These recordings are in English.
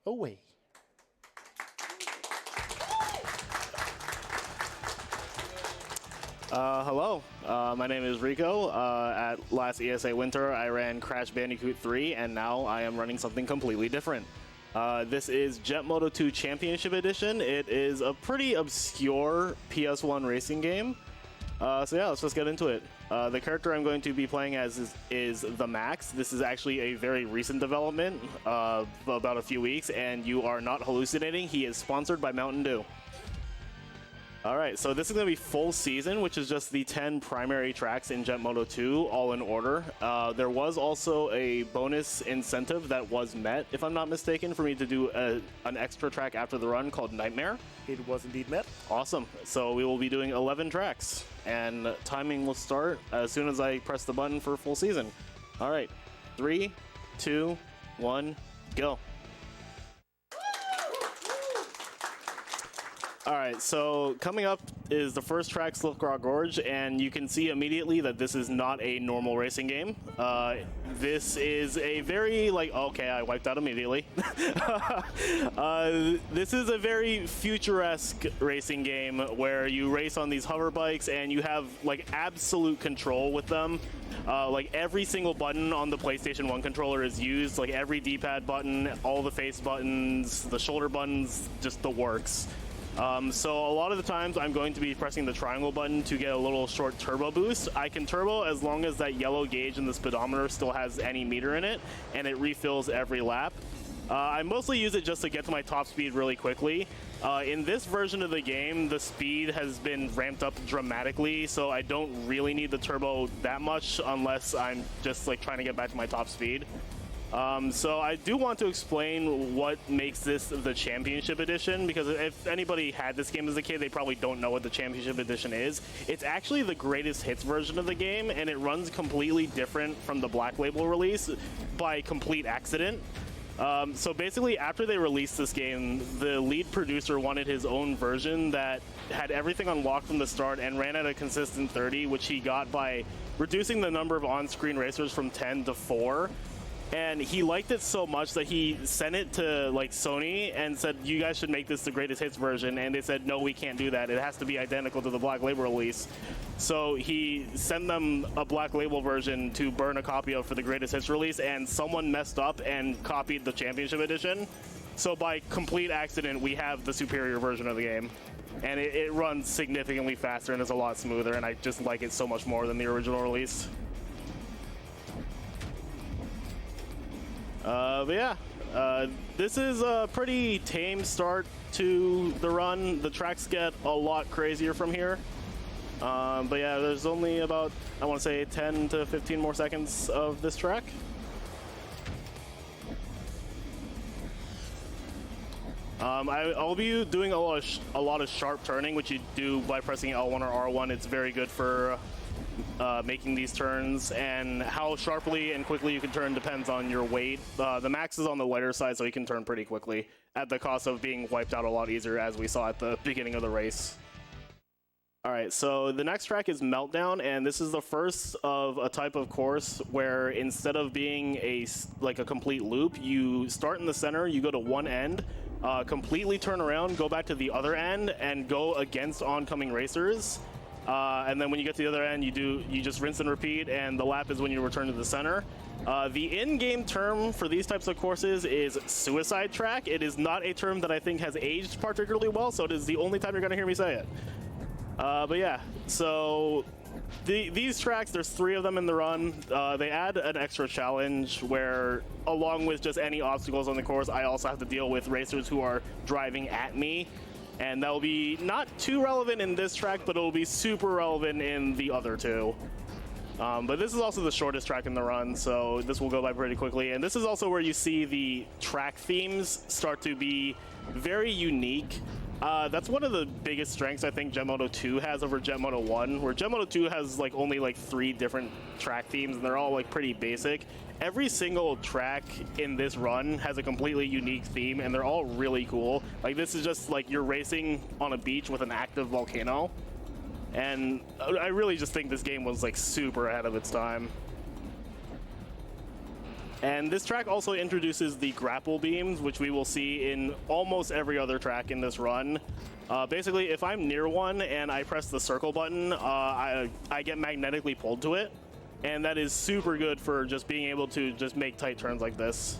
away. Hello, my name is Rico. At last ESA Winter, I ran Crash Bandicoot 3, and now I am running something completely different. This is Jet Moto 2 Championship Edition. It is a pretty obscure PS1 racing game. So yeah, let's just get into it. The character I'm going to be playing as is the Max. This is actually a very recent development, about a few weeks, and you are not hallucinating. He is sponsored by Mountain Dew. Alright, so this is going to be full season, which is just the 10 primary tracks in Jet Moto 2, all in order. There was also a bonus incentive that was met, if I'm not mistaken, for me to do an extra track after the run called Nightmare. It was indeed met. Awesome. So we will be doing 11 tracks, and timing will start as soon as I press the button for full season. Alright, 3, 2, 1, go. Alright, so coming up is the first track, Slipcraw Gorge, and you can see immediately that this is not a normal racing game. This is a very, okay, I wiped out immediately. This is a very futuresque racing game where you race on these hover bikes and you have, absolute control with them. Every single button on the PlayStation 1 controller is used, every D-pad button, all the face buttons, the shoulder buttons, just the works. So a lot of the times I'm going to be pressing the triangle button to get a little short turbo boost. I can turbo as long as that yellow gauge in the speedometer still has any meter in it, and it refills every lap. I mostly use it just to get to my top speed really quickly. In this version of the game, the speed has been ramped up dramatically, so I don't really need the turbo that much unless I'm just trying to get back to my top speed. So I do want to explain what makes this the Championship Edition, because if anybody had this game as a kid, they probably don't know what the Championship Edition is. It's actually the greatest hits version of the game, and it runs completely different from the Black Label release by complete accident. So basically, after they released this game, the lead producer wanted his own version that had everything unlocked from the start and ran at a consistent 30, which he got by reducing the number of on-screen racers from 10 to 4. And he liked it so much that he sent it to Sony and said, you guys should make this the greatest hits version. And they said, no, we can't do that. It has to be identical to the Black Label release. So he sent them a Black Label version to burn a copy of for the greatest hits release, and someone messed up and copied the Championship Edition. So by complete accident, we have the superior version of the game. And it runs significantly faster and is a lot smoother, and I just like it so much more than the original release. But yeah, this is a pretty tame start to the run. The tracks get a lot crazier from here. But yeah, there's only about, I want to say, 10 to 15 more seconds of this track. I'll be doing a lot of sharp turning, which you do by pressing L1 or R1. It's very good for making these turns, and how sharply and quickly you can turn depends on your weight. The Max is on the lighter side, so he can turn pretty quickly at the cost of being wiped out a lot easier, as we saw at the beginning of the race. Alright, so the next track is Meltdown, and this is the first of a type of course where instead of being a complete loop, you start in the center, you go to one end, completely turn around, go back to the other end, and go against oncoming racers. And then when you get to the other end, you just rinse and repeat, and the lap is when you return to the center. The in-game term for these types of courses is suicide track. It is not a term that I think has aged particularly well, so it is the only time you're going to hear me say it. But yeah, so these tracks, there's 3 of them in the run. They add an extra challenge where, along with just any obstacles on the course, I also have to deal with racers who are driving at me. And that will be not too relevant in this track, but it will be super relevant in the other 2. But this is also the shortest track in the run, so this will go by pretty quickly. And this is also where you see the track themes start to be very unique. That's one of the biggest strengths I think Jet Moto 2 has over Jet Moto 1, where Jet Moto 2 has only 3 different track themes, and they're all pretty basic. Every single track in this run has a completely unique theme, and they're all really cool. This is just you're racing on a beach with an active volcano, and I really just think this game was super ahead of its time. And this track also introduces the grapple beams, which we will see in almost every other track in this run. Basically, if I'm near one and I press the circle button, I get magnetically pulled to it. And that is super good for just being able to just make tight turns like this.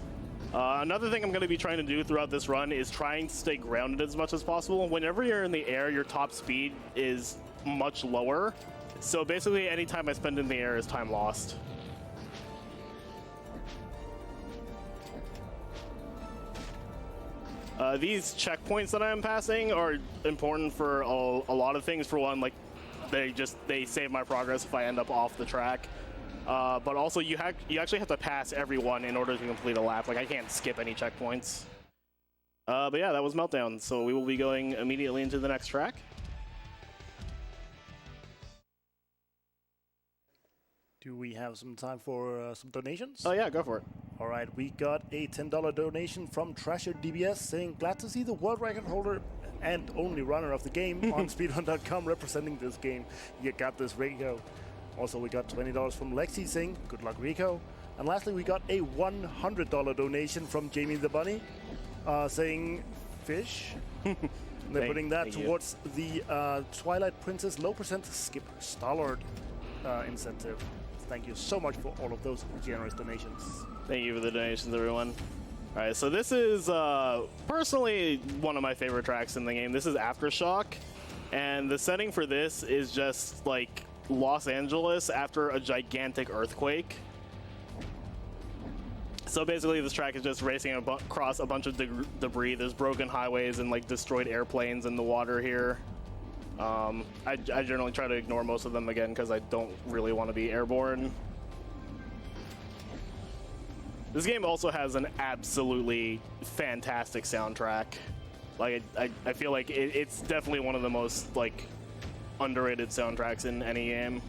Another thing I'm going to be trying to do throughout this run is trying to stay grounded as much as possible. Whenever you're in the air, your top speed is much lower. So basically, any time I spend in the air is time lost. These checkpoints that I'm passing are important for a lot of things. For one, like they save my progress if I end up off the track. But also you actually have to pass everyone in order to complete a lap. Like I can't skip any checkpoints. But yeah, that was Meltdown. So we will be going immediately into the next track. Do we have some time for some donations? Oh yeah, go for it. All right, we got a $10 donation from Trasher DBS saying, glad to see the world record holder and only runner of the game on speedrun.com representing this game. You got this, Rico. Also, we got $20 from Lexi saying, good luck, Rico. And lastly, we got a $100 donation from Jamie the Bunny saying, fish. They're putting that towards the Twilight Princess low percent skip Stallard incentive. Thank you so much for all of those generous donations. Thank you for the donations, everyone. All right, so this is personally one of my favorite tracks in the game. This is Aftershock, and the setting for this is just like Los Angeles after a gigantic earthquake. So basically, this track is just racing across a bunch of debris. There's broken highways and like destroyed airplanes in the water here. I generally try to ignore most of them again because I don't really want to be airborne. This game also has an absolutely fantastic soundtrack. Like I feel like it's definitely one of the most like underrated soundtracks in any game.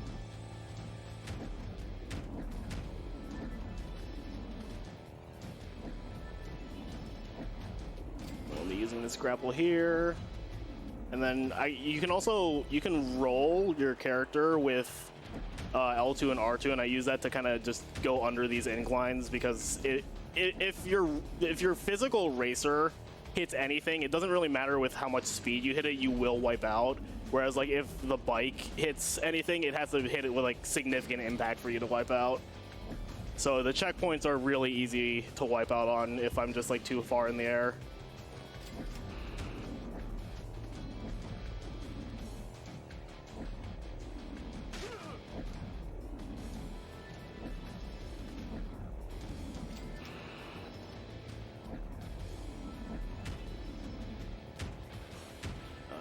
We'll be using this grapple here. And then you can roll your character with L2 and R2, and I use that to kind of just go under these inclines because if your physical racer hits anything, it doesn't really matter with how much speed you hit it, you will wipe out. Whereas like if the bike hits anything, it has to hit it with like significant impact for you to wipe out. So the checkpoints are really easy to wipe out on if I'm just like too far in the air.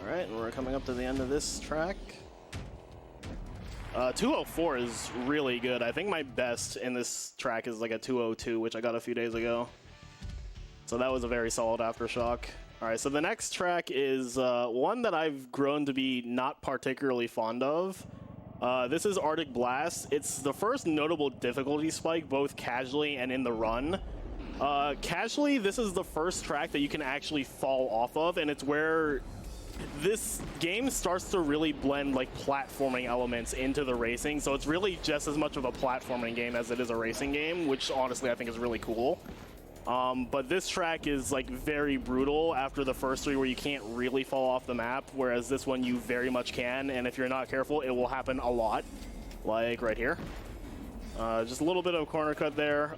Alright, and we're coming up to the end of this track. 204 is really good. I think my best in this track is like a 202, which I got a few days ago. So that was a very solid Aftershock. Alright, so the next track is one that I've grown to be not particularly fond of. This is Arctic Blast. It's the first notable difficulty spike, both casually and in the run. Casually, this is the first track that you can actually fall off of, and it's where this game starts to really blend like platforming elements into the racing, so it's really just as much of a platforming game as it is a racing game, which honestly I think is really cool. But this track is like very brutal after the first three where you can't really fall off the map, whereas this one you very much can, and if you're not careful it will happen a lot, like right here. Just a little bit of a corner cut there.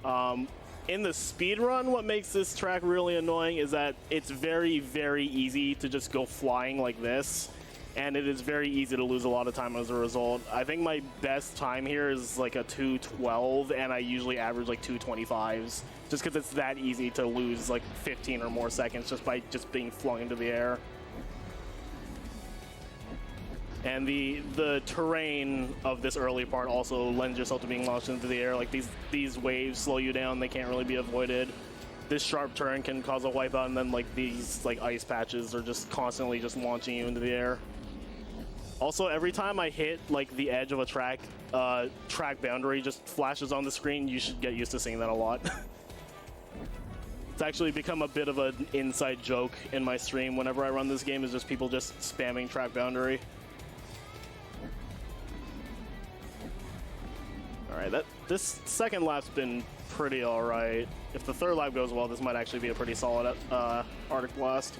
In the speed run, what makes this track really annoying is that it's very, very easy to just go flying like this, and it is very easy to lose a lot of time as a result. I think my best time here is like a 2:12, and I usually average like 2:25s, just because it's that easy to lose like 15 or more seconds just by just being flung into the air. And the terrain of this early part also lends yourself to being launched into the air. Like these waves slow you down, they can't really be avoided. This sharp turn can cause a wipeout, and then like these like ice patches are just constantly just launching you into the air. Also, every time I hit like the edge of a track boundary just flashes on the screen. You should get used to seeing that a lot. It's actually become a bit of an inside joke in my stream whenever I run this game, is just people just spamming track boundary. Alright, this second lap's been pretty all right. If the third lap goes well, this might actually be a pretty solid Arctic Blast.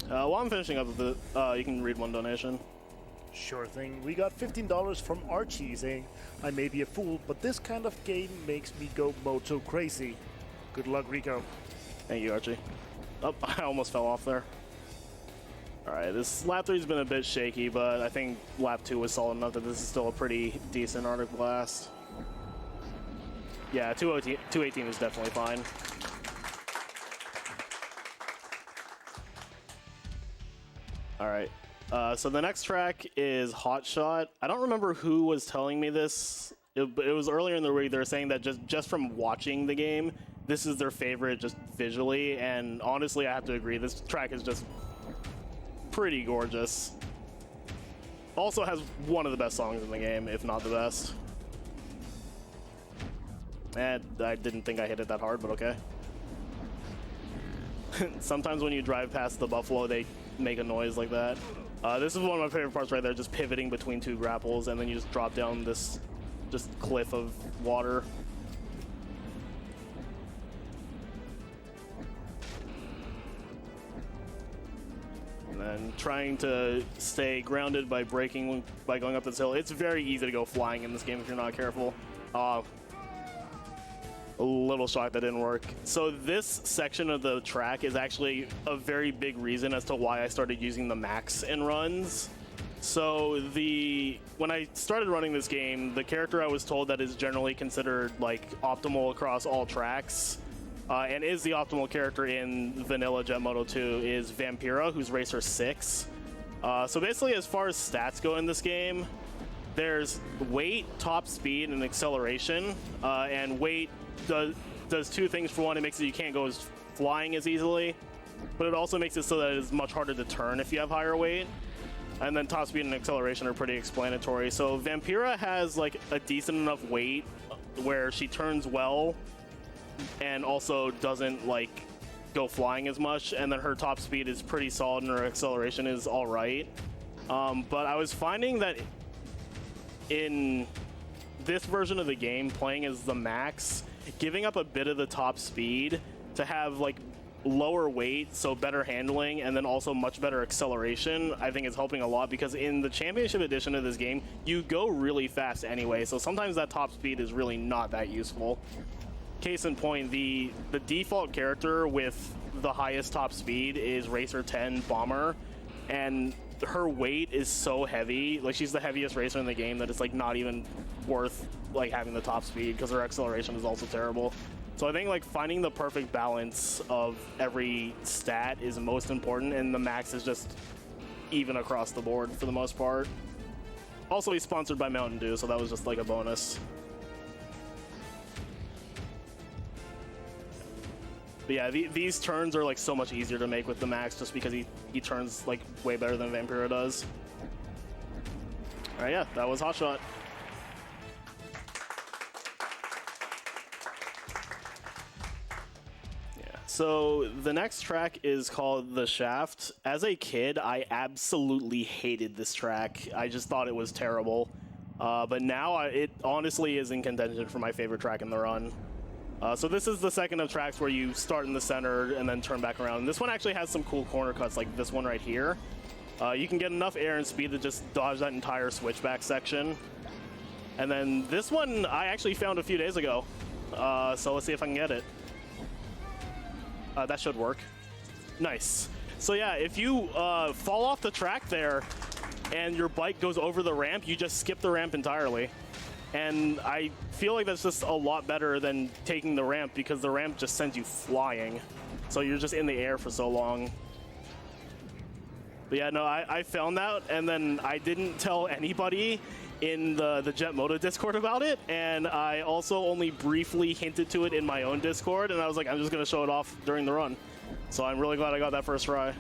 While I'm finishing up with the, you can read one donation. Sure thing. We got $15 from Archie saying, I may be a fool, but this kind of game makes me go Moto crazy. Good luck, Rico. Thank you, Archie. Oh, I almost fell off there. Alright, this lap 3 has been a bit shaky, but I think lap 2 was solid enough that this is still a pretty decent Arctic Blast. Yeah, 218 is definitely fine. Alright, so the next track is Hot Shot. I don't remember who was telling me this. It was earlier in the week. They were saying that just from watching the game, this is their favorite just visually, and honestly, I have to agree. This track is just pretty gorgeous. Also has one of the best songs in the game, if not the best. And I didn't think I hit it that hard, but okay. Sometimes when you drive past the Buffalo, they make a noise like that. This is one of my favorite parts right there, just pivoting between two grapples, and then you just drop down this just cliff of water. And then trying to stay grounded by braking by going up this hill. It's very easy to go flying in this game if you're not careful. A little shocked that didn't work. So this section of the track is actually a very big reason as to why I started using the max in runs. So when I started running this game, the character I was told that is generally considered like optimal across all tracks and is the optimal character in vanilla Jet Moto 2 is Vampira, who's Racer 6. So basically, as far as stats go in this game, there's weight, top speed, and acceleration. And weight does two things. For one, it makes it you can't go as flying as easily, but it also makes it so that it's much harder to turn if you have higher weight. And then top speed and acceleration are pretty explanatory. So Vampira has like a decent enough weight where she turns well and also doesn't like go flying as much, and then her top speed is pretty solid and her acceleration is all right. But I was finding that in this version of the game, playing as the max, giving up a bit of the top speed to have like lower weight, so better handling, and then also much better acceleration, I think is helping a lot, because in the championship edition of this game, you go really fast anyway, so sometimes that top speed is really not that useful. Case in point, the default character with the highest top speed is Racer 10 Bomber, and her weight is so heavy, like she's the heaviest racer in the game, that it's like not even worth like having the top speed because her acceleration is also terrible. So I think like finding the perfect balance of every stat is most important, and the max is just even across the board for the most part. Also, he's sponsored by Mountain Dew, so that was just like a bonus. But yeah, these turns are like so much easier to make with the max, just because he turns like way better than Vampira does. All right, yeah, that was Hot Shot. Yeah, so the next track is called The Shaft. As a kid, I absolutely hated this track. I just thought it was terrible. But now it honestly is in contention for my favorite track in the run. So this is the second of tracks where you start in the center and then turn back around. And this one actually has some cool corner cuts, like this one right here. You can get enough air and speed to just dodge that entire switchback section. And then this one I actually found a few days ago. So let's see if I can get it. That should work. Nice. So yeah, if you fall off the track there and your bike goes over the ramp, you just skip the ramp entirely. And I feel like that's just a lot better than taking the ramp, because the ramp just sends you flying. So you're just in the air for so long. But yeah, no, I found that, and then I didn't tell anybody in the Jet Moto Discord about it. And I also only briefly hinted to it in my own Discord, and I was like, I'm just going to show it off during the run. So I'm really glad I got that first try.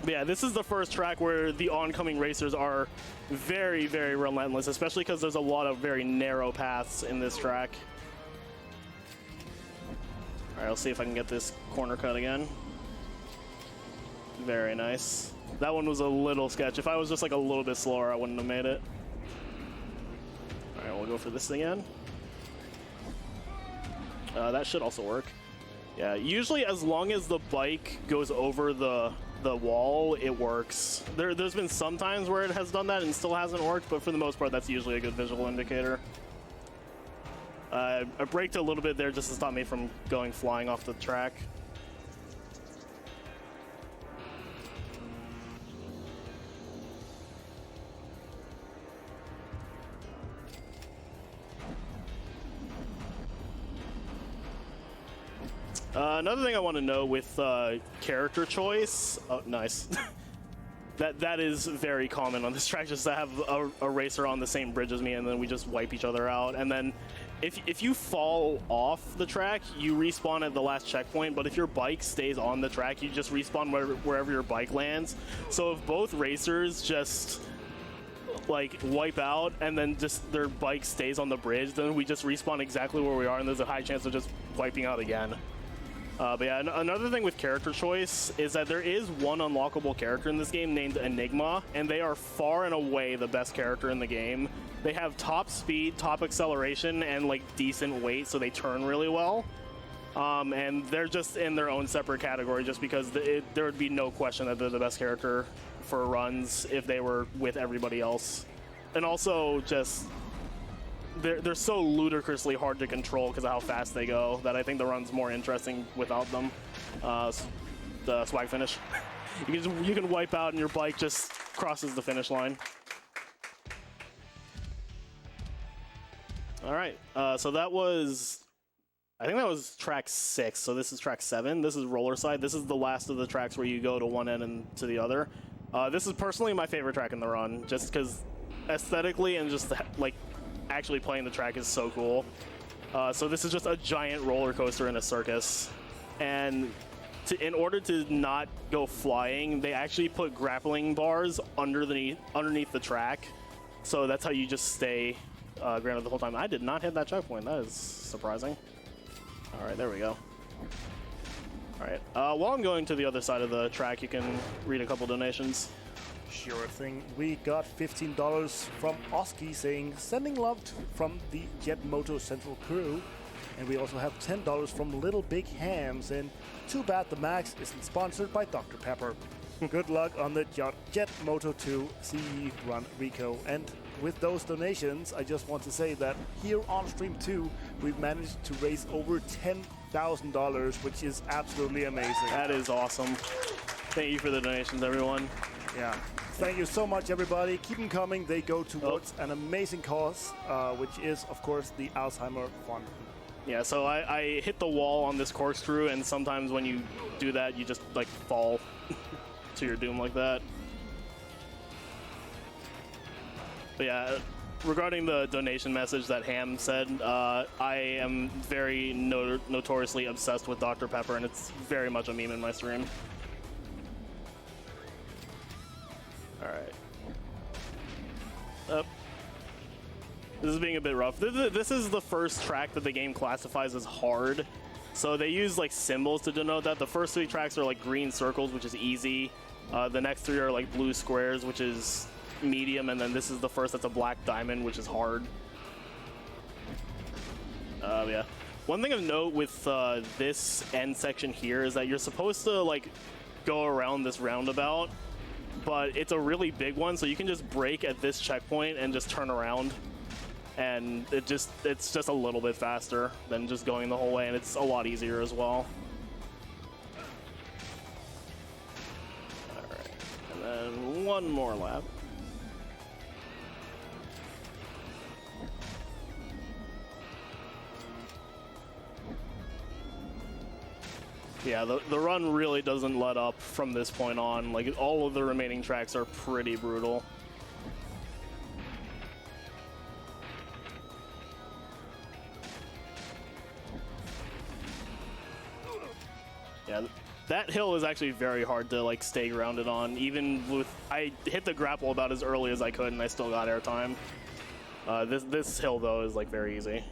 But yeah, this is the first track where the oncoming racers are very, very relentless, especially because there's a lot of very narrow paths in this track. All right, I'll see if I can get this corner cut again. Very nice. That one was a little sketch. If I was just like a little bit slower, I wouldn't have made it. All right, we'll go for this again. That should also work. Yeah, usually as long as the bike goes over the wall, it works. There's been some times where it has done that and still hasn't worked, but for the most part, that's usually a good visual indicator. I braked a little bit there just to stop me from going flying off the track. Another thing I want to know with character choice, oh nice, that is very common on this track, just to have a racer on the same bridge as me and then we just wipe each other out. And then if you fall off the track, you respawn at the last checkpoint, but if your bike stays on the track, you just respawn wherever your bike lands. So if both racers just like wipe out and then just their bike stays on the bridge, then we just respawn exactly where we are and there's a high chance of just wiping out again. But yeah, another thing with character choice is that there is one unlockable character in this game named Enigma, and they are far and away the best character in the game. They have top speed, top acceleration, and like decent weight, so they turn really well. And they're just in their own separate category just because there would be no question that they're the best character for runs if they were with everybody else. And also just they're so ludicrously hard to control because of how fast they go that I think the run's more interesting without them. The swag finish. You can wipe out and your bike just crosses the finish line. All right, so that was, I think that was track 6. So this is track 7. This is roller side. This is the last of the tracks where you go to one end and to the other. This is personally my favorite track in the run, just because aesthetically and just like actually playing the track is so cool. So this is just a giant roller coaster in a circus, and in order to not go flying, they actually put grappling bars underneath the track, so that's how you just stay grounded the whole time. I did not hit that checkpoint. That is surprising. All right, there we go. All right, while I'm going to the other side of the track, you can read a couple donations. Sure thing. We got $15 from Oski saying, sending love from the Jet Moto Central crew. And we also have $10 from Little Big Hams. And too bad the Max isn't sponsored by Dr. Pepper. Good luck on the Jet Moto 2 CE run, Rico. And with those donations, I just want to say that here on stream 2, we've managed to raise over $10,000, which is absolutely amazing. That is awesome. Thank you for the donations, everyone. Yeah. Thank you so much, everybody. Keep them coming. They go towards an amazing cause, which is, of course, the Alzheimer Fund. Yeah, so I hit the wall on this corkscrew, and sometimes when you do that, you just, like, fall to your doom like that. But yeah, regarding the donation message that Ham said, I am very notoriously obsessed with Dr. Pepper, and it's very much a meme in my stream. All right. This is being a bit rough. This is the first track that the game classifies as hard. So they use like symbols to denote that. The first 3 tracks are like green circles, which is easy. The next 3 are like blue squares, which is medium. And then this is the first that's a black diamond, which is hard. Yeah. One thing of note with this end section here is that you're supposed to like go around this roundabout, but it's a really big one, so you can just brake at this checkpoint and just turn around, and it's just a little bit faster than just going the whole way, and it's a lot easier as well. All right, and then one more lap. Yeah, the run really doesn't let up from this point on. Like, all of the remaining tracks are pretty brutal. Yeah, That hill is actually very hard to like stay grounded on. Even with, I hit the grapple about as early as I could, and I still got airtime. This hill though is like very easy.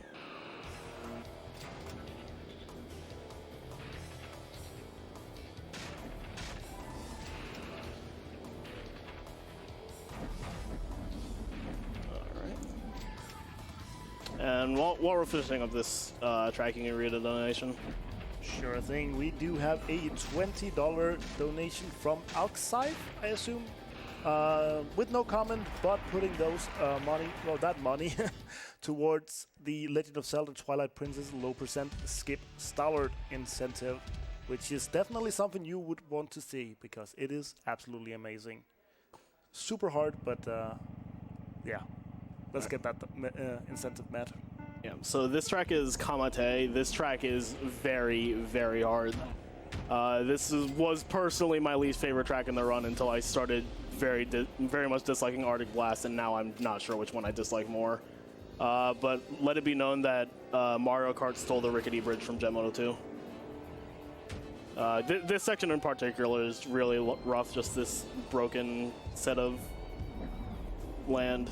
And while we're finishing up this track, you can read a donation. Sure thing. We do have a $20 donation from outside, I assume, with no comment, but putting those money towards the Legend of Zelda Twilight Princess low percent skip Stallard incentive, which is definitely something you would want to see because it is absolutely amazing. Super hard, but yeah. Let's get that incentive met. Yeah, so this track is Kamate. This track is very, very hard. This was personally my least favorite track in the run until I started very much disliking Arctic Blast, and now I'm not sure which one I dislike more. But let it be known that Mario Kart stole the rickety bridge from Jet Moto 2. This section in particular is really rough, just this broken set of land.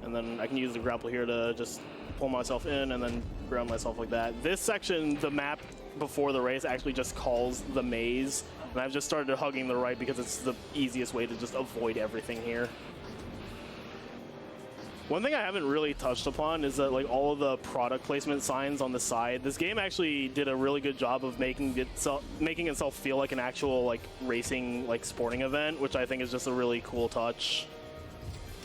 And then I can use the grapple here to just pull myself in and then ground myself like that. This section, the map before the race actually just calls the maze. And I've just started hugging the right because it's the easiest way to just avoid everything here. One thing I haven't really touched upon is that like all of the product placement signs on the side, this game actually did a really good job of making itself feel like an actual like racing like sporting event, which I think is just a really cool touch.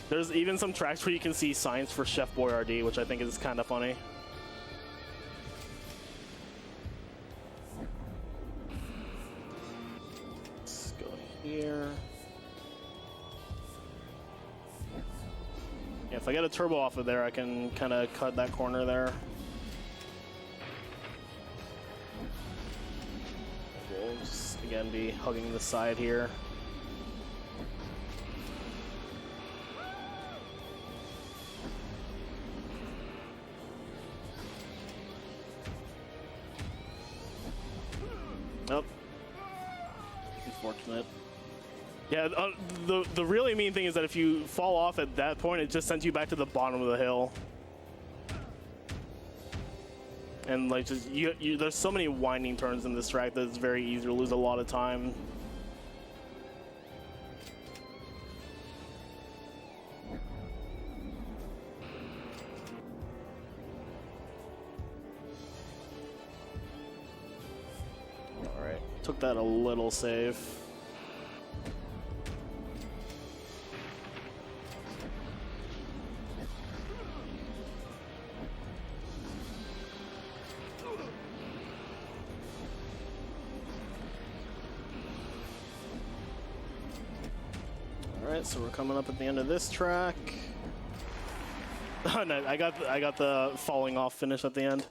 There's even some tracks where you can see signs for Chef Boyardee, which I think is kind of funny. Let's go here. Yeah, if I get a turbo off of there, I can kind of cut that corner there. We'll just, again, be hugging the side here. Nope. Unfortunate. Yeah, the really mean thing is that if you fall off at that point, it just sends you back to the bottom of the hill. And like, just there's so many winding turns in this track that it's very easy to lose a lot of time. Took that a little safe. All right, so we're coming up at the end of this track. Oh no, I got the falling off finish at the end.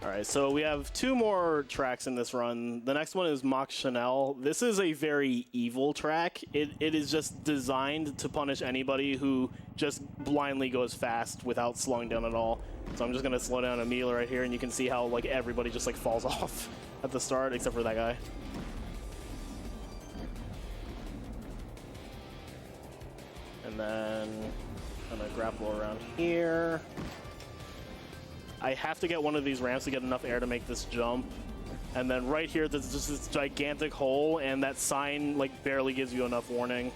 All right, so we have 2 more tracks in this run. The next one is Mach Chanel. This is a very evil track. It is just designed to punish anybody who just blindly goes fast without slowing down at all. So I'm just gonna slow down immediately right here, and you can see how like everybody just like falls off at the start, except for that guy. And then I'm gonna grapple around here. I have to get one of these ramps to get enough air to make this jump. And then right here, there's just this gigantic hole, and that sign like barely gives you enough warning.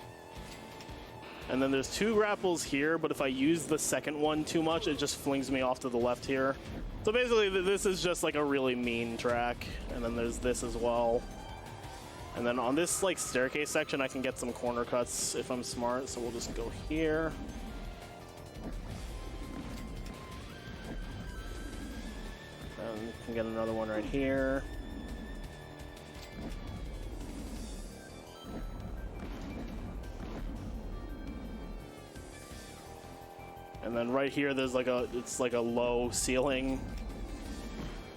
And then there's 2 grapples here, but if I use the second one too much, it just flings me off to the left here. So basically, this is just like a really mean track. And then there's this as well. And then on this like staircase section, I can get some corner cuts if I'm smart. So we'll just go here. And can get another one right here. And then right here, there's like it's like a low ceiling.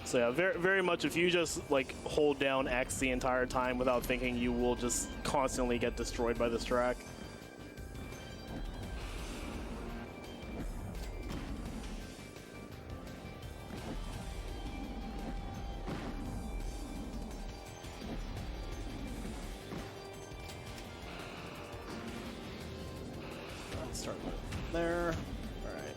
So yeah, very, very much if you just like hold down X the entire time without thinking, you will just constantly get destroyed by this track. start there. All right.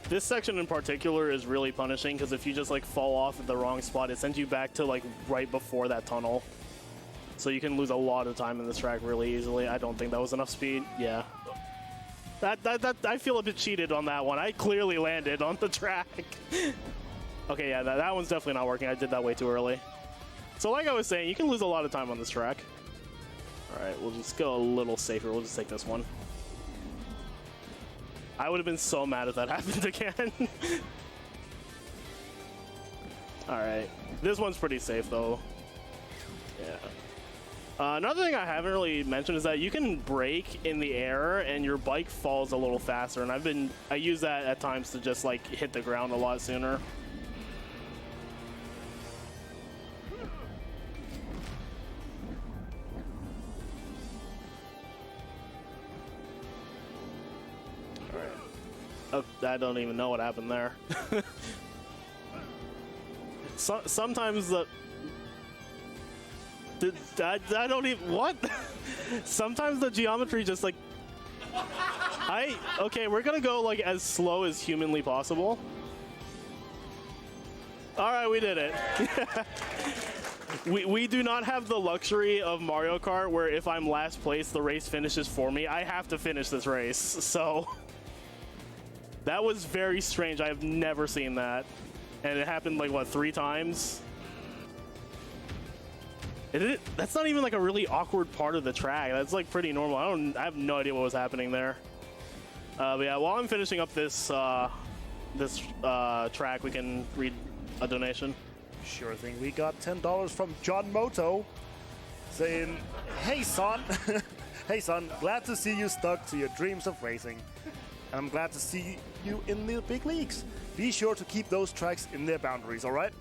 This section in particular is really punishing because if you just like fall off at the wrong spot, it sends you back to like right before that tunnel. So you can lose a lot of time in this track really easily. I don't think that was enough speed. Yeah. That I feel a bit cheated on that one. I clearly landed on the track. Okay, yeah, that one's definitely not working. I did that way too early. So like I was saying, you can lose a lot of time on this track. All right, we'll just go a little safer. We'll just take this one. I would have been so mad if that happened again. All right, this one's pretty safe though. Yeah. Another thing I haven't really mentioned is that you can brake in the air and your bike falls a little faster, and I use that at times to just like hit the ground a lot sooner. Oh, I don't even know what happened there. Sometimes I don't even, what? Sometimes the geometry just like, okay, we're gonna go like as slow as humanly possible. All right, we did it. We do not have the luxury of Mario Kart where if I'm last place, the race finishes for me. I have to finish this race, so. That was very strange. I have never seen that. And it happened like, what, 3 times? That's not even like a really awkward part of the track. That's like pretty normal. I have no idea what was happening there. But yeah, while I'm finishing up this track, we can read a donation. Sure thing. We got $10 from John Moto saying, "Hey son, hey son, glad to see you stuck to your dreams of racing. And I'm glad to see you in the big leagues. Be sure to keep those tracks in their boundaries, all right?"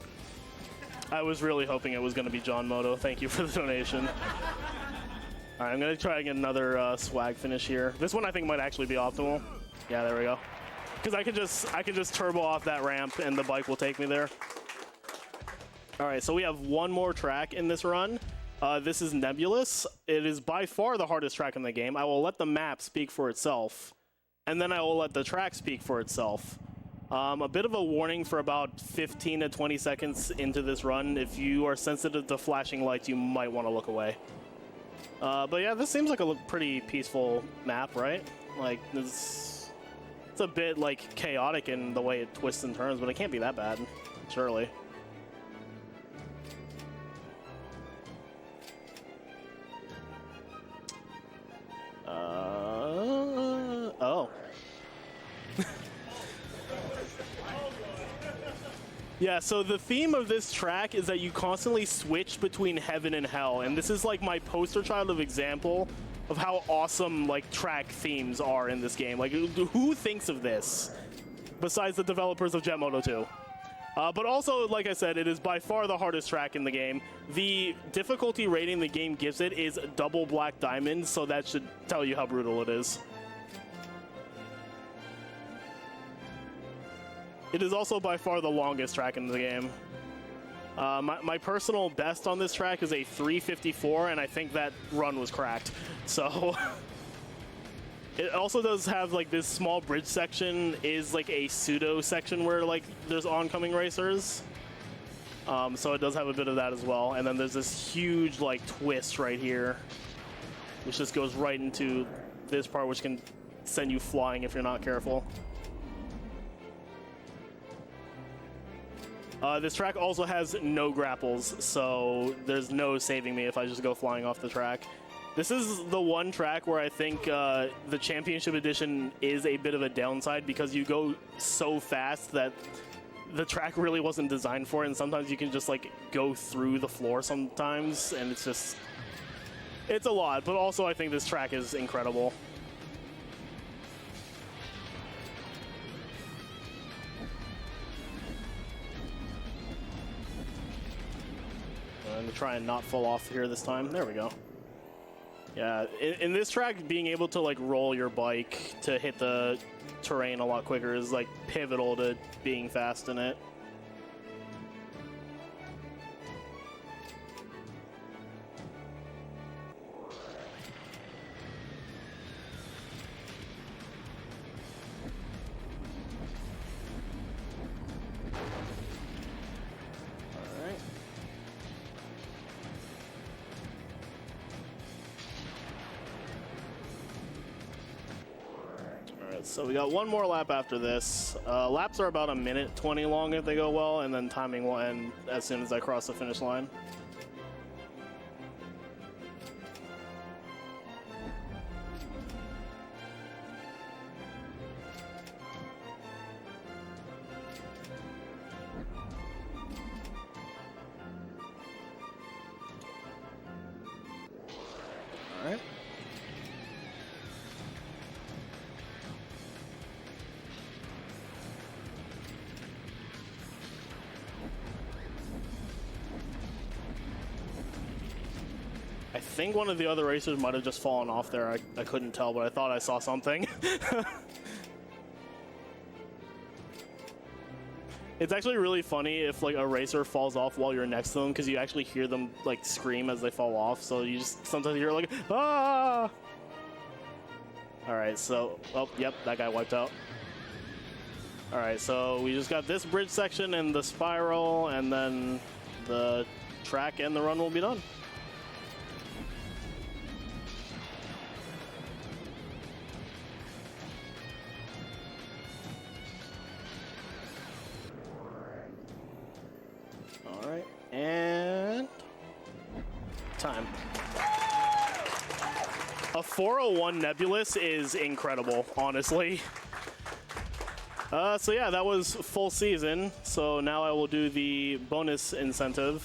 I was really hoping it was going to be John Moto. Thank you for the donation. All right, I'm going to try and get another swag finish here. This one I think might actually be optimal. Yeah, there we go. Because I can just turbo off that ramp and the bike will take me there. All right, so we have one more track in this run. This is Nebulous. It is by far the hardest track in the game. I will let the map speak for itself, and then I will let the track speak for itself. A bit of a warning for about 15 to 20 seconds into this run. If you are sensitive to flashing lights, you might want to look away. But yeah, this seems like a pretty peaceful map, right? Like, it's a bit like chaotic in the way it twists and turns, but it can't be that bad, surely. Oh. Yeah, so the theme of this track is that you constantly switch between heaven and hell, and this is like my poster child of example of how awesome like track themes are in this game. Like, who thinks of this besides the developers of Jet Moto 2? But also, like I said, it is by far the hardest track in the game. The difficulty rating the game gives it is double black diamond, so that should tell you how brutal it is. It is also by far the longest track in the game. My personal best on this track is a 3:54, and I think that run was cracked. So it also does have like this small bridge section is like a pseudo section where like there's oncoming racers. So it does have a bit of that as well. And then there's this huge like twist right here, which just goes right into this part, which can send you flying if you're not careful. This track also has no grapples, so there's no saving me if I just go flying off the track. This is the one track where I think the Championship Edition is a bit of a downside because you go so fast that the track really wasn't designed for it, and sometimes you can just like go through the floor sometimes, and it's a lot. But also I think this track is incredible. I'm going to try and not fall off here this time. There we go. Yeah, in this track, being able to like roll your bike to hit the terrain a lot quicker is like pivotal to being fast in it. So we got one more lap after this. Laps are about 1:20 long if they go well, and then timing will end as soon as I cross the finish line. All right. I think one of the other racers might have just fallen off there. I couldn't tell, but I thought I saw something. It's actually really funny if like a racer falls off while you're next to them, because you actually hear them like scream as they fall off. So you just sometimes you're like, ah! All right, so, oh, yep, that guy wiped out. All right, so we just got this bridge section and the spiral, and then the track and the run will be done. All right, and time. A 401 Nebulous is incredible, honestly. So yeah, that was full season. So now I will do the bonus incentive,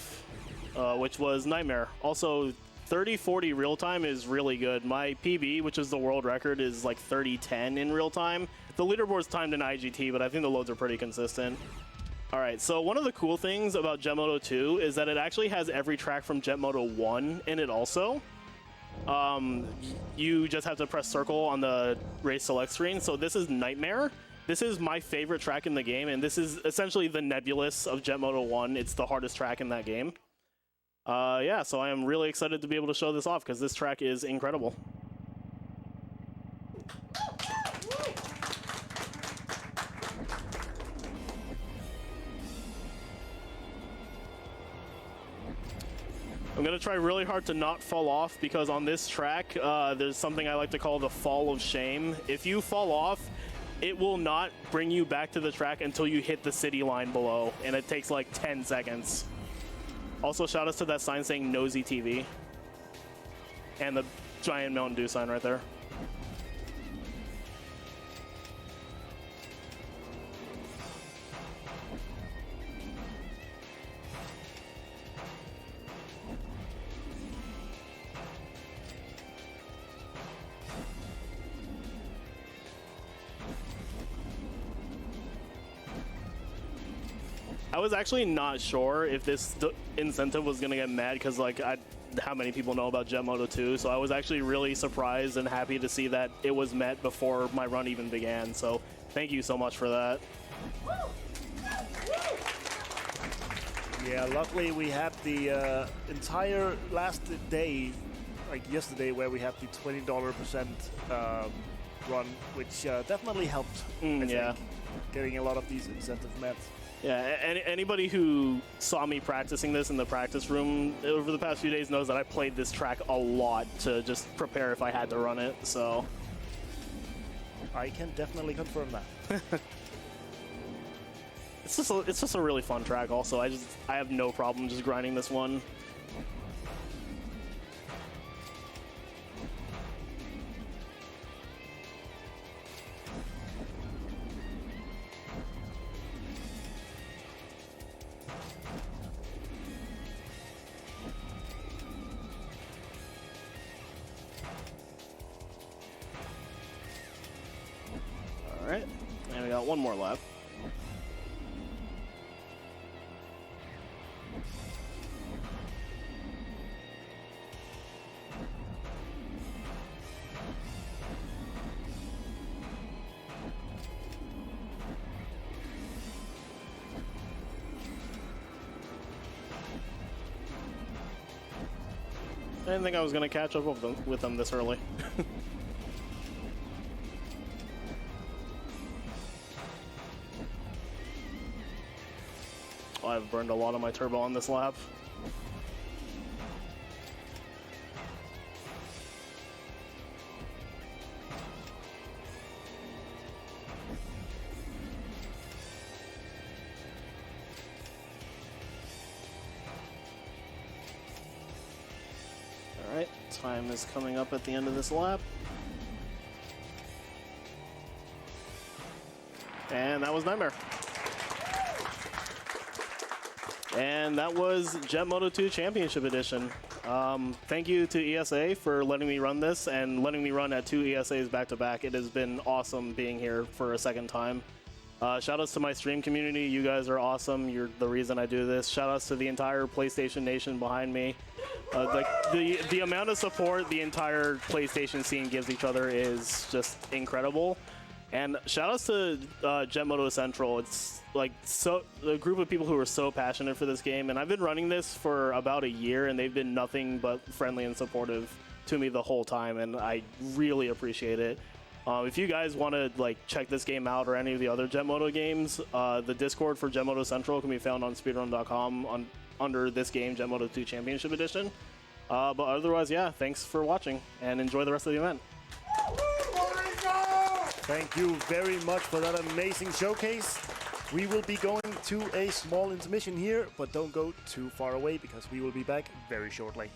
which was Nightmare. Also, 30-40 real time is really good. My PB, which is the world record, is like 30-10 in real time. The leaderboard's timed in IGT, but I think the loads are pretty consistent. All right, so one of the cool things about Jet Moto 2 is that it actually has every track from Jet Moto 1 in it also. You just have to press circle on the race select screen. So this is Nightmare. This is my favorite track in the game, and this is essentially the Nebulous of Jet Moto 1. It's the hardest track in that game. Yeah, so I am really excited to be able to show this off because this track is incredible. I'm going to try really hard to not fall off, because on this track, there's something I like to call the fall of shame. If you fall off, it will not bring you back to the track until you hit the city line below, and it takes like 10 seconds. Also, shout outs to that sign saying Nosy TV. And the giant Mountain Dew sign right there. I was actually not sure if this incentive was going to get mad, because like how many people know about Jet Moto 2, so I was actually really surprised and happy to see that it was met before my run even began, so thank you so much for that. Yeah, luckily we had the entire last day, like yesterday, where we had the $20% run, which definitely helped, I think, getting a lot of these incentive met. Yeah, anybody who saw me practicing this in the practice room over the past few days knows that I played this track a lot to just prepare if I had to run it, so. I can definitely confirm that. It's just a really fun track also. I have no problem just grinding this one. Alright, and we got one more lap. I didn't think I was going to catch up with them this early. I've burned a lot of my turbo on this lap. time is coming up at the end of this lap. And that was Nightmare. And that was Jet Moto 2 Championship Edition. Thank you to ESA for letting me run this and letting me run at 2 ESAs back-to-back. It has been awesome being here for a second time. Shoutouts to my stream community. You guys are awesome. You're the reason I do this. Shoutouts to the entire PlayStation Nation behind me. Like the amount of support the entire PlayStation scene gives each other is just incredible. And shoutouts to Jet Moto Central. It's like a group of people who are so passionate for this game, and I've been running this for about a year, and they've been nothing but friendly and supportive to me the whole time, and I really appreciate it. If you guys want to like check this game out or any of the other Jet Moto games, the Discord for Jet Moto Central can be found on speedrun.com under this game, Jet Moto 2 Championship Edition. But otherwise, yeah, thanks for watching, and enjoy the rest of the event. Thank you very much for that amazing showcase. We will be going to a small intermission here, but don't go too far away because we will be back very shortly.